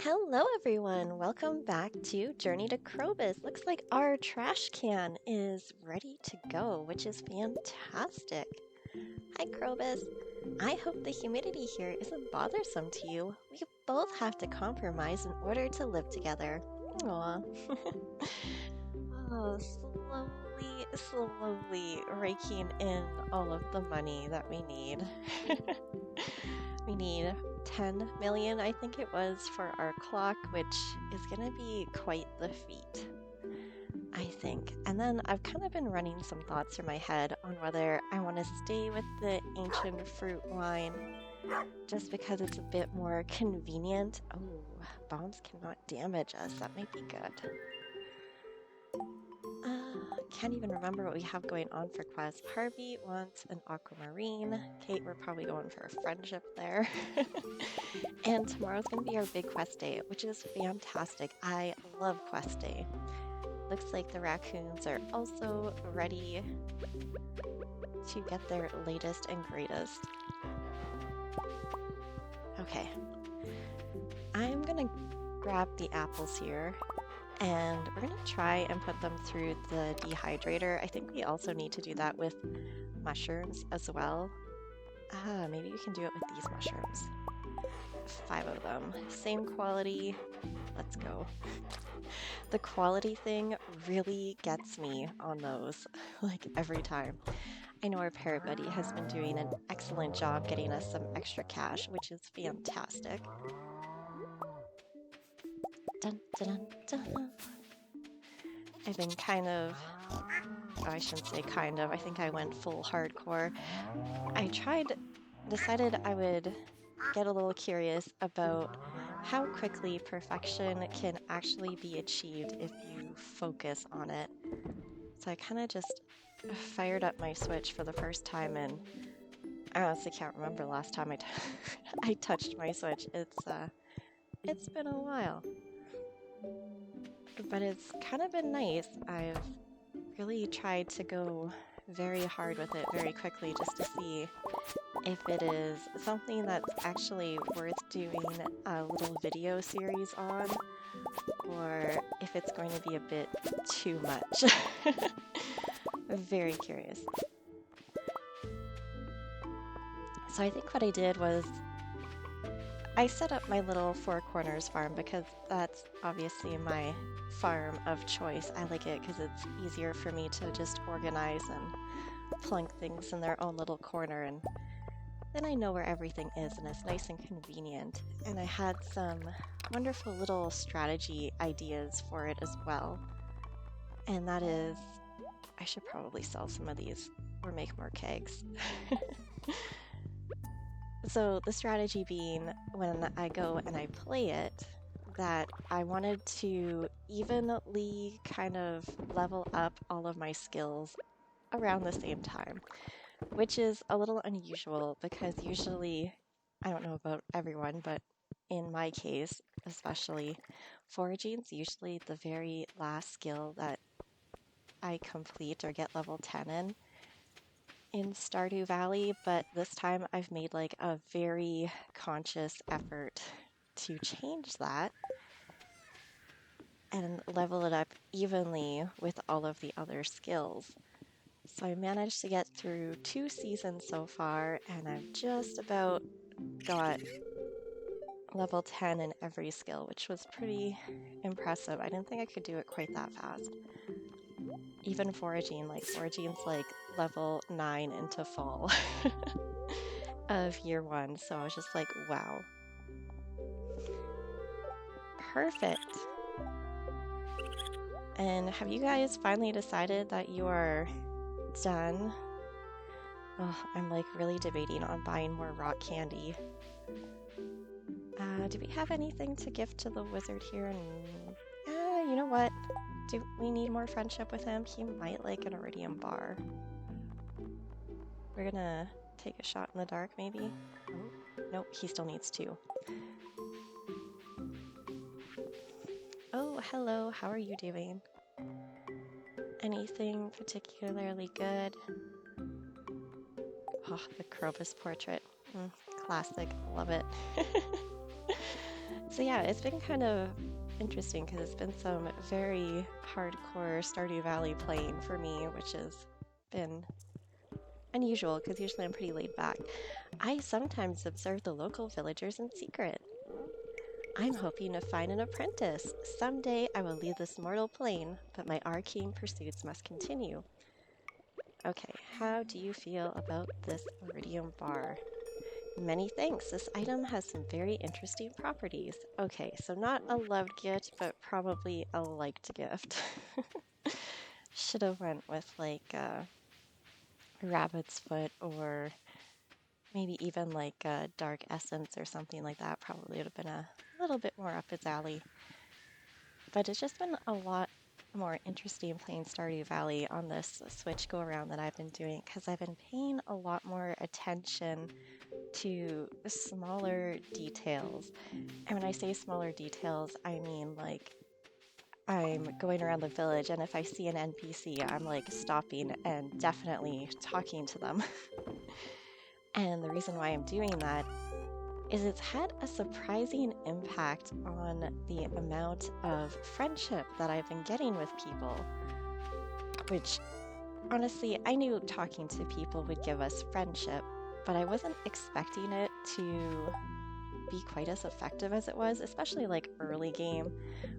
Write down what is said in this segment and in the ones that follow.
Hello everyone, welcome back to Journey to Krobus. Looks like our trash can is ready to go, which is fantastic. Hi Krobus, I hope the humidity here isn't bothersome to you. We both have to compromise in order to live together. Aw. Oh, slowly raking in all of the money that we need. We need 10 million, I think it was, for our clock, which is gonna be quite the feat, I think. And then I've kind of been running some thoughts through my head on whether I want to stay with the ancient fruit wine just because it's a bit more convenient. Oh, bombs cannot damage us. That might be good. Can't even remember what we have going on for quests. Harvey wants an aquamarine. Kate, we're probably going for a friendship there. And tomorrow's going to be our big quest day, which is fantastic. I love quest day. Looks like the raccoons are also ready to get their latest and greatest. Okay. I'm going to grab the apples here. And we're going to try and put them through the dehydrator. I think we also need to do that with mushrooms as well. Maybe we can do it with these mushrooms. 5 of them. Same quality. Let's go. The quality thing really gets me on those, like every time. I know our parrot buddy has been doing an excellent job getting us some extra cash, which is fantastic. Dun, dun, dun, dun. I've been I shouldn't say kind of, I think I went full hardcore. Decided I would get a little curious about how quickly perfection can actually be achieved if you focus on it. So I kind of just fired up my Switch for the first time, and I honestly can't remember the last time I touched my Switch. It's been a while. But it's kind of been nice. I've really tried to go very hard with it very quickly just to see if it is something that's actually worth doing a little video series on, or if it's going to be a bit too much. I'm very curious. So I think what I did was I set up my little Four Corners farm because that's obviously my farm of choice. I like it because it's easier for me to just organize and plunk things in their own little corner, and then I know where everything is and it's nice and convenient. And I had some wonderful little strategy ideas for it as well. And that is, I should probably sell some of these or make more kegs. So the strategy being, when I go and I play it, that I wanted to evenly kind of level up all of my skills around the same time, which is a little unusual because usually, I don't know about everyone, but in my case, especially, foraging's usually the very last skill that I complete or get level 10 in Stardew Valley, but this time I've made like a very conscious effort to change that and level it up evenly with all of the other skills. So I managed to get through 2 seasons so far, and I've just about got level 10 in every skill, which was pretty impressive. I didn't think I could do it quite that fast. Even foraging's like level 9 into fall of year 1, so I was just like, wow. Perfect. And have you guys finally decided that you are done? Oh, I'm like really debating on buying more rock candy. Do we have anything to gift to the wizard here? And you know what? Do we need more friendship with him? He might like an Iridium bar. We're gonna take a shot in the dark, maybe? Oh, nope, he still needs 2. Oh, hello, how are you doing? Anything particularly good? Oh, the Krobus portrait. Classic, love it. So yeah, it's been kind of interesting because it's been some very hardcore Stardew Valley playing for me, which has been unusual because usually I'm pretty laid back. I sometimes observe the local villagers in secret. I'm hoping to find an apprentice. Someday I will leave this mortal plane, but my arcane pursuits must continue. Okay, how do you feel about this Iridium bar? Many thanks. This item has some very interesting properties. Okay, so not a loved gift, but probably a liked gift. Should have went with like rabbit's foot or maybe even like a dark essence or something like that. Probably would have been a little bit more up its alley. But it's just been a lot more interesting playing Stardew Valley on this Switch go around that I've been doing because I've been paying a lot more attention to smaller details. And when I say smaller details, I mean like I'm going around the village and if I see an NPC, I'm like stopping and definitely talking to them. And the reason why I'm doing that is it's had a surprising impact on the amount of friendship that I've been getting with people, which honestly, I knew talking to people would give us friendship, but I wasn't expecting it to be quite as effective as it was, especially like early game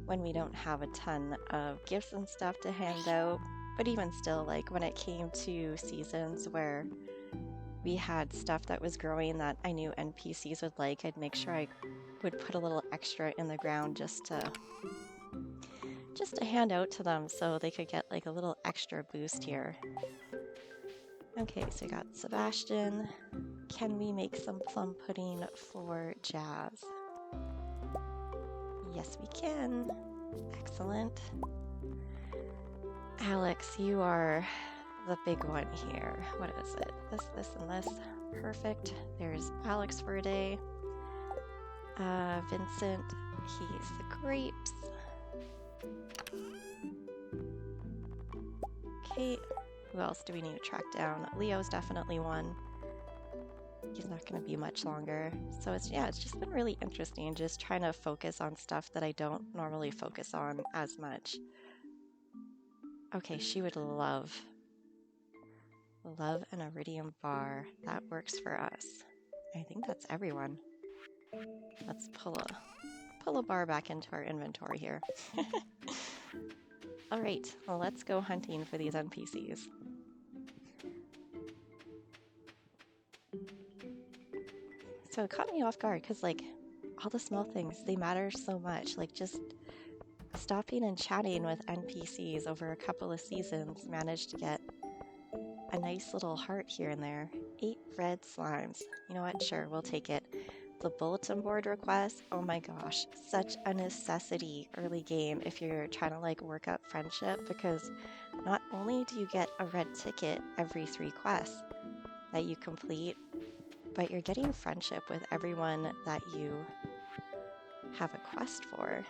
when we don't have a ton of gifts and stuff to hand out. But even still, like when it came to seasons where we had stuff that was growing that I knew NPCs would like, I'd make sure I would put a little extra in the ground just to hand out to them so they could get like a little extra boost here. Okay, so we got Sebastian. Can we make some plum pudding for Jazz? Yes, we can. Excellent. Alex, you are the big one here. What is it? This, and this. Perfect. There's Alex for a day. Vincent, he's the grapes. Okay, who else do we need to track down? Leo's definitely one. He's not going to be much longer. So it's just been really interesting just trying to focus on stuff that I don't normally focus on as much. Okay, she would love an Iridium bar. That works for us. I think that's everyone. Let's pull a bar back into our inventory here. All right, well, let's go hunting for these NPCs. So it caught me off guard because like all the small things, they matter so much. Like just stopping and chatting with NPCs over a couple of seasons managed to get a nice little heart here and there. 8 red slimes. You know what? Sure, we'll take it. The bulletin board request, oh my gosh, such a necessity early game if you're trying to like work up friendship, because not only do you get a red ticket every 3 quests that you complete, but you're getting friendship with everyone that you have a quest for.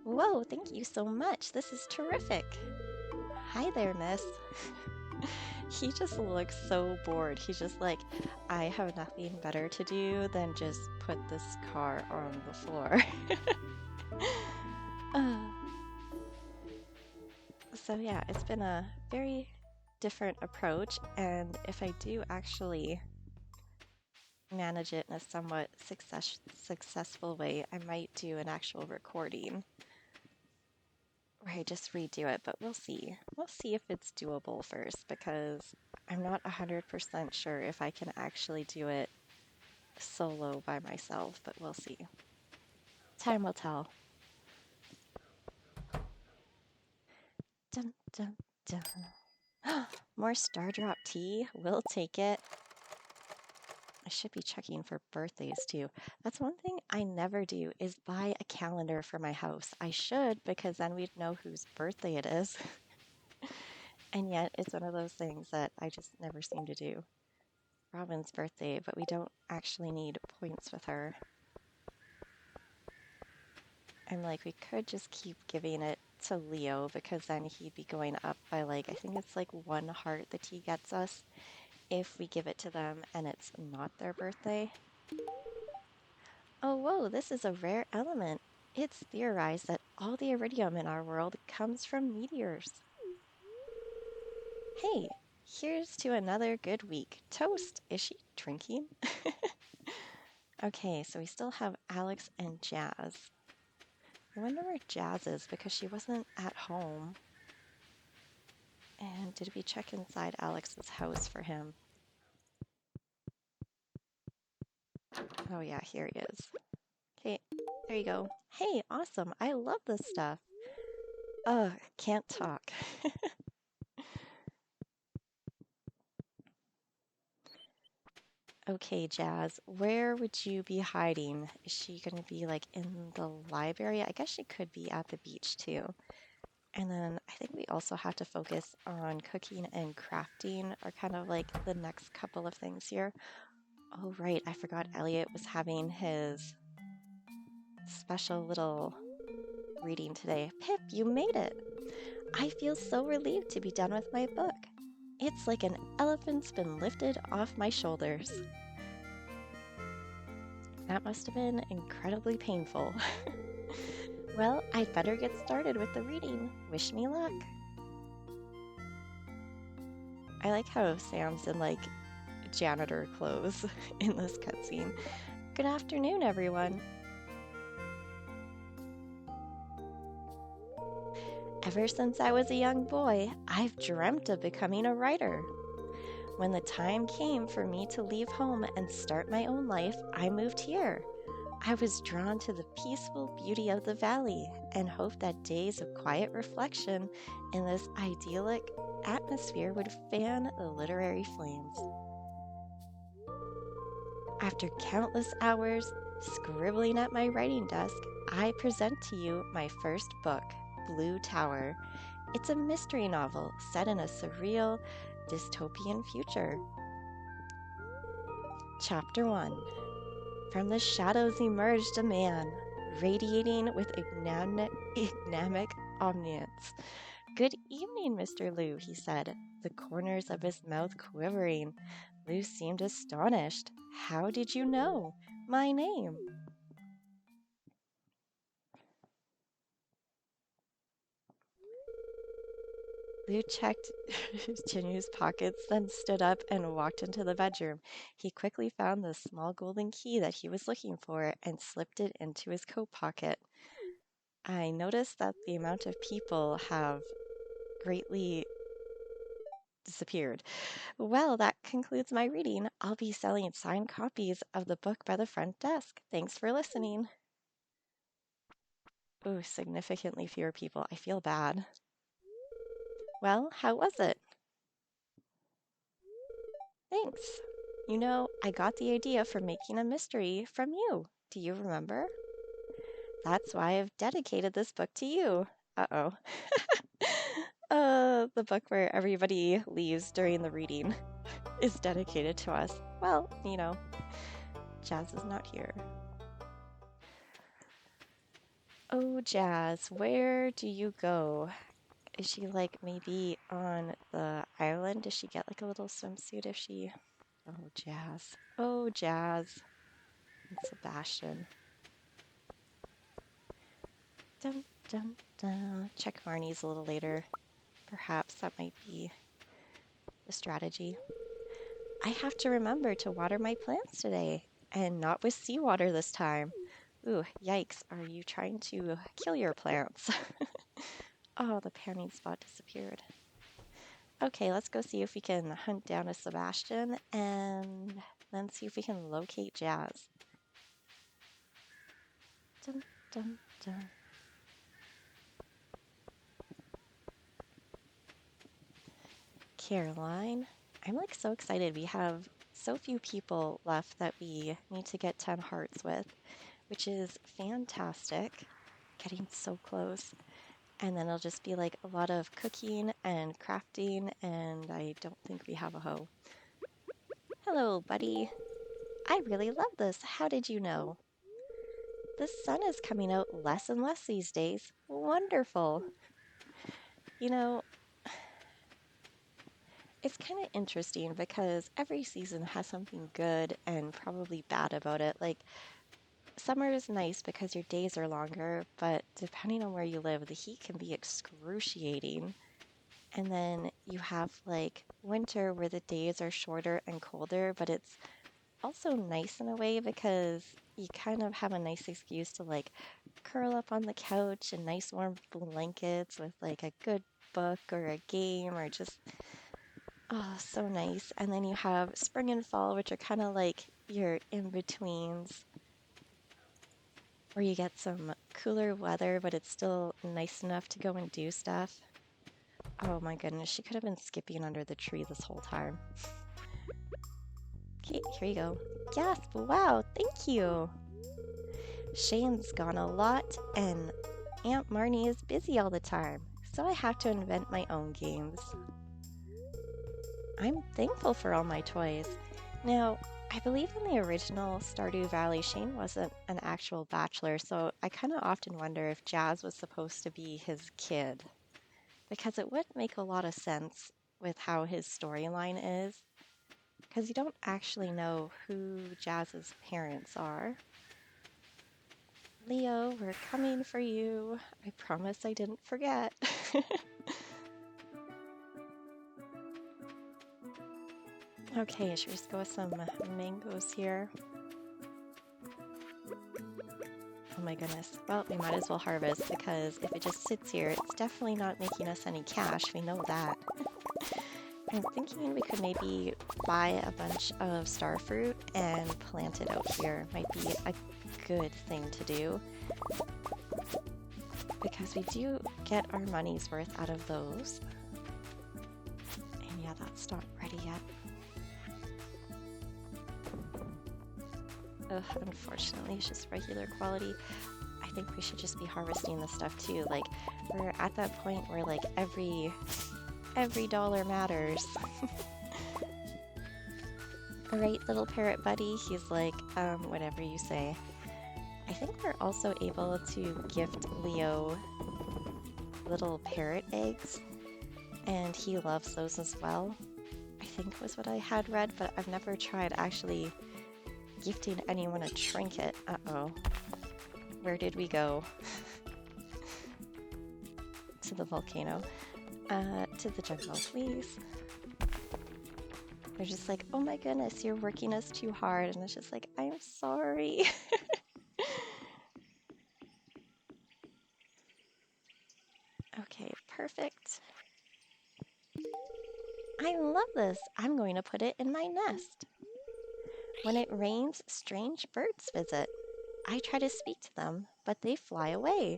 Whoa, thank you so much. This is terrific. Hi there, miss. He just looks so bored. He's just like, I have nothing better to do than just put this car on the floor. So yeah, it's been a very different approach, and if I do actually manage it in a somewhat successful way, I might do an actual recording where I just redo it, but we'll see. We'll see if it's doable first, because I'm not 100% sure if I can actually do it solo by myself, but we'll see. Time will tell. Dun, dun, dun. More Star Drop tea. We'll take it. I should be checking for birthdays too. That's one thing I never do, is buy a calendar for my house. I should, because then we'd know whose birthday it is. And yet it's one of those things that I just never seem to do. Robin's birthday, but we don't actually need points with her. I'm like, we could just keep giving it to Leo, because then he'd be going up by like, I think it's like 1 heart that he gets us if we give it to them and it's not their birthday. Oh, whoa, this is a rare element. It's theorized that all the iridium in our world comes from meteors. Hey, here's to another good week. Toast. Is she drinking? Okay, so we still have Alex and Jazz. I wonder where Jazz is because she wasn't at home. And did we check inside Alex's house for him? Oh yeah, here he is. Okay, there you go. Hey, awesome. I love this stuff. Ugh, can't talk. Okay, Jazz, where would you be hiding? Is she going to be like in the library? I guess she could be at the beach too. And then I think we also have to focus on cooking and crafting are kind of like the next couple of things here. Oh, right, I forgot Elliott was having his special little reading today. Pip, you made it! I feel so relieved to be done with my book. It's like an elephant's been lifted off my shoulders. That must have been incredibly painful. Well, I'd better get started with the reading. Wish me luck. I like how Sam's in like janitor clothes in this cutscene. Good afternoon, everyone. Ever since I was a young boy, I've dreamt of becoming a writer. When the time came for me to leave home and start my own life, I moved here. I was drawn to the peaceful beauty of the valley and hoped that days of quiet reflection in this idyllic atmosphere would fan the literary flames. After countless hours scribbling at my writing desk, I present to you my first book, Blue Tower. It's a mystery novel set in a surreal, dystopian future. Chapter 1. From the shadows emerged a man, radiating with enigmatic omniscience. Good evening, Mr. Liu, he said, the corners of his mouth quivering. Liu seemed astonished. How did you know my name? Liu checked Jinyu's pockets, then stood up and walked into the bedroom. He quickly found the small golden key that he was looking for and slipped it into his coat pocket. I noticed that the amount of people have greatly disappeared. Well, that concludes my reading. I'll be selling signed copies of the book by the front desk. Thanks for listening. Ooh, significantly fewer people. I feel bad. Well, how was it? Thanks. You know, I got the idea for making a mystery from you. Do you remember? That's why I've dedicated this book to you. Uh-oh. The book where everybody leaves during the reading is dedicated to us. Well, you know, Jazz is not here. Oh, Jazz, where do you go? Is she like maybe on the island? Does she get like a little swimsuit if she... Oh, Jazz. Oh, Jazz. And Sebastian. Dun, dun, dun. Check Marnie's a little later. Perhaps that might be the strategy. I have to remember to water my plants today, and not with seawater this time. Ooh, yikes. Are you trying to kill your plants? Oh, the panning spot disappeared. Okay, let's go see if we can hunt down a Sebastian and then see if we can locate Jazz. Dun, dun, dun. Caroline. I'm like so excited. We have so few people left that we need to get 10 hearts with, which is fantastic. Getting so close. And then it'll just be like a lot of cooking and crafting, and I don't think we have a hoe. Hello, buddy. I really love this. How did you know? The sun is coming out less and less these days. Wonderful. You know, it's kind of interesting because every season has something good and probably bad about it. Like, Summer is nice because your days are longer, but depending on where you live, the heat can be excruciating. And then you have like winter where the days are shorter and colder, but it's also nice in a way because you kind of have a nice excuse to like curl up on the couch in nice warm blankets with like a good book or a game or just, oh, so nice. And then you have spring and fall, which are kind of like your in-betweens where you get some cooler weather, but it's still nice enough to go and do stuff. Oh my goodness, she could have been skipping under the tree this whole time. Okay, here you go. Yes, wow, thank you. Shane's gone a lot, and Aunt Marnie is busy all the time, so I have to invent my own games. I'm thankful for all my toys. Now, I believe in the original Stardew Valley, Shane wasn't an actual bachelor, so I kind of often wonder if Jazz was supposed to be his kid, because it would make a lot of sense with how his storyline is, because you don't actually know who Jazz's parents are. Leo, we're coming for you. I promise I didn't forget. Okay, should we just go with some mangoes here? Oh my goodness. Well, we might as well harvest because if it just sits here, it's definitely not making us any cash. We know that. I'm thinking we could maybe buy a bunch of star fruit and plant it out here. Might be a good thing to do because we do get our money's worth out of those. And yeah, that's not ready yet. Ugh, unfortunately, it's just regular quality. I think we should just be harvesting this stuff too. Like, we're at that point where like every dollar matters. Right, little parrot buddy? He's like, whatever you say. I think we're also able to gift Leo little parrot eggs, and he loves those as well. I think was what I had read, but I've never tried actually gifting anyone a trinket. Uh-oh. Where did we go? To the volcano. To the jungle, please. They're just like, oh my goodness, you're working us too hard. And it's just like, I'm sorry. Okay, perfect. I love this. I'm going to put it in my nest. When it rains, strange birds visit. I try to speak to them, but they fly away.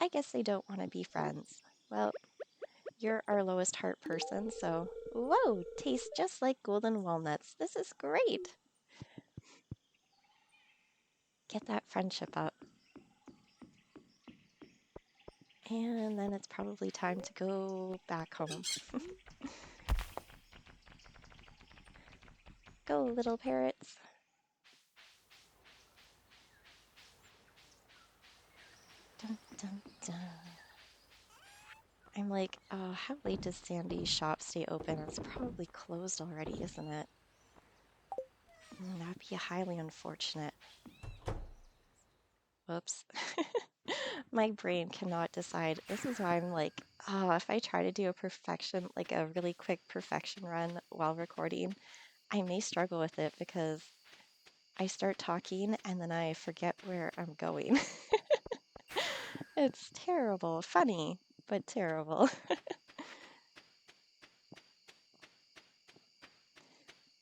I guess they don't want to be friends. Well, you're our lowest heart person, so whoa, tastes just like golden walnuts. This is great. Get that friendship up. And then it's probably time to go back home. Go, little parrots. Dun, dun, dun. I'm like, oh, how late does Sandy's shop stay open? It's probably closed already, isn't it? That'd be highly unfortunate. Whoops. My brain cannot decide. This is why I'm like, oh, if I try to do a perfection, like a really quick perfection run while recording, I may struggle with it because I start talking and then I forget where I'm going. It's terrible. Funny, but terrible.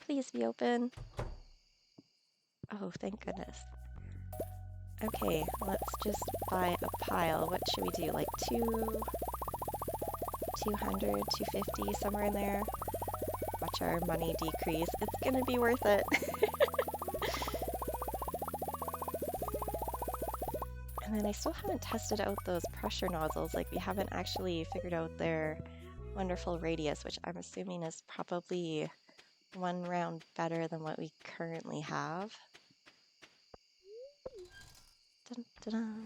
Please be open. Oh, thank goodness. Okay, let's just buy a pile. What should we do? Like 200, 250, somewhere in there. Watch our money decrease. It's gonna be worth it. And then I still haven't tested out those pressure nozzles. Like, we haven't actually figured out their wonderful radius, which I'm assuming is probably one round better than what we currently have. Dun, dun, dun.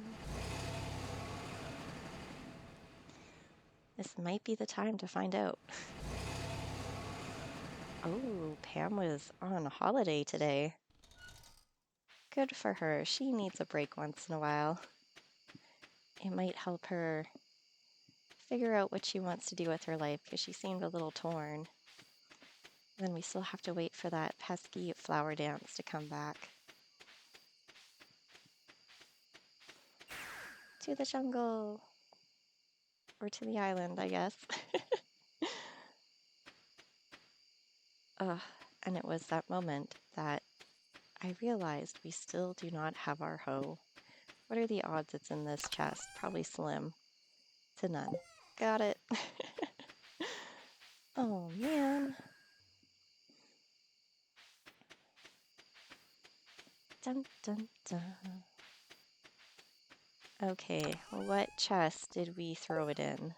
This might be the time to find out. Oh, Pam was on holiday today. Good for her. She needs a break once in a while. It might help her figure out what she wants to do with her life because she seemed a little torn. Then we still have to wait for that pesky flower dance to come back. To the jungle. Or to the island, I guess. Ugh, and it was that moment that I realized we still do not have our hoe. What are the odds it's in this chest? Probably slim to none. Got it. Oh, man. Dun, dun, dun. Okay, what chest did we throw it in?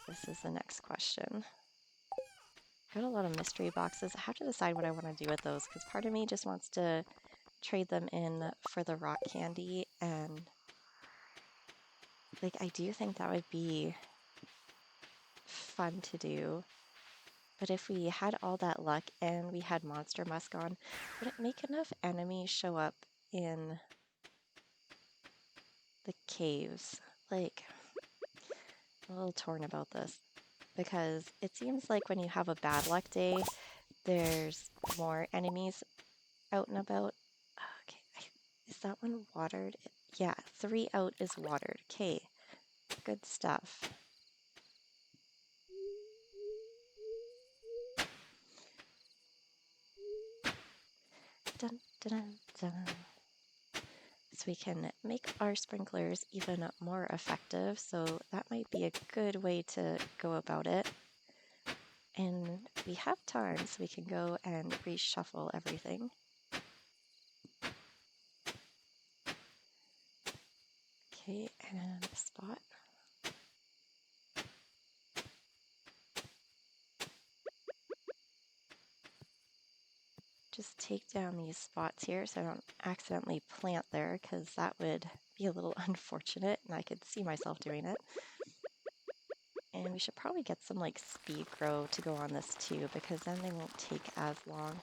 This is the next question. Got a lot of mystery boxes. I have to decide what I want to do with those because part of me just wants to trade them in for the rock candy, and like I do think that would be fun to do. But if we had all that luck and we had monster musk on, would it make enough enemies show up in the caves? Like, I'm a little torn about this because it seems like when you have a bad luck day, there's more enemies out and about. Okay, is that one watered? Yeah, 3 out is watered. Okay, good stuff. Dun, dun, dun, dun. So we can make our sprinklers even more effective. So that might be a good way to go about it. And we have time, so we can go and reshuffle everything. Okay, and a spot. Just take down these spots here so I don't accidentally plant there, because that would be a little unfortunate, and I could see myself doing it. And we should probably get some like speed grow to go on this too, because then they won't take as long.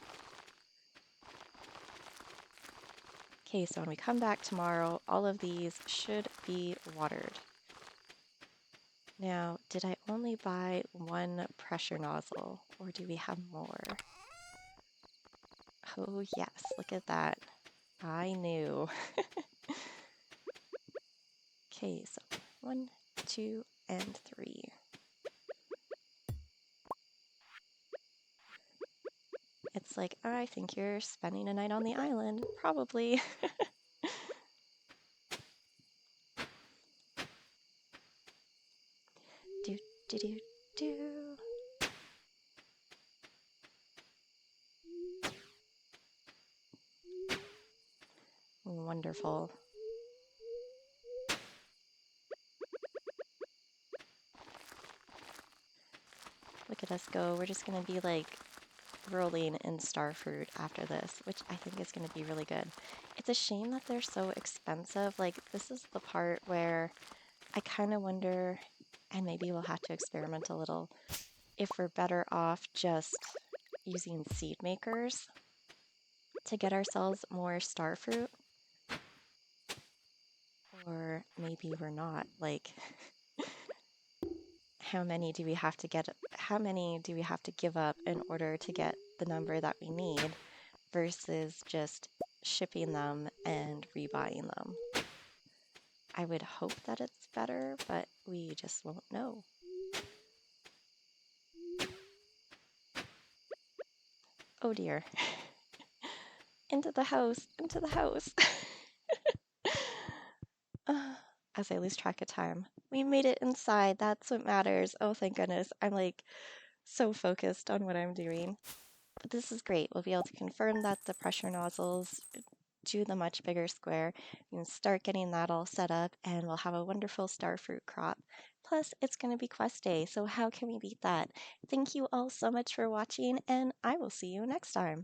Okay, so when we come back tomorrow, all of these should be watered. Now, did I only buy one pressure nozzle, or do we have more? Oh yes, look at that. I knew. Okay, so 1, 2, and 3. It's like, I think you're spending a night on the island. Probably. Do, do, do, do. Wonderful. Look at us go. We're just going to be like rolling in star fruit after this, which I think is going to be really good. It's a shame that they're so expensive. Like, this is the part where I kind of wonder, and maybe we'll have to experiment a little, if we're better off just using seed makers to get ourselves more star fruit, or maybe we're not. Like, how many do we have to get? How many do we have to give up in order to get the number that we need versus just shipping them and rebuying them? I would hope that it's better, but we just won't know. Oh dear. Into the house, into the house. As I lose track of time. We made it inside. That's what matters. Oh, thank goodness. I'm like so focused on what I'm doing. But this is great. We'll be able to confirm that the pressure nozzles do the much bigger square. We can start getting that all set up, and we'll have a wonderful star fruit crop. Plus, it's going to be quest day, so how can we beat that? Thank you all so much for watching, and I will see you next time.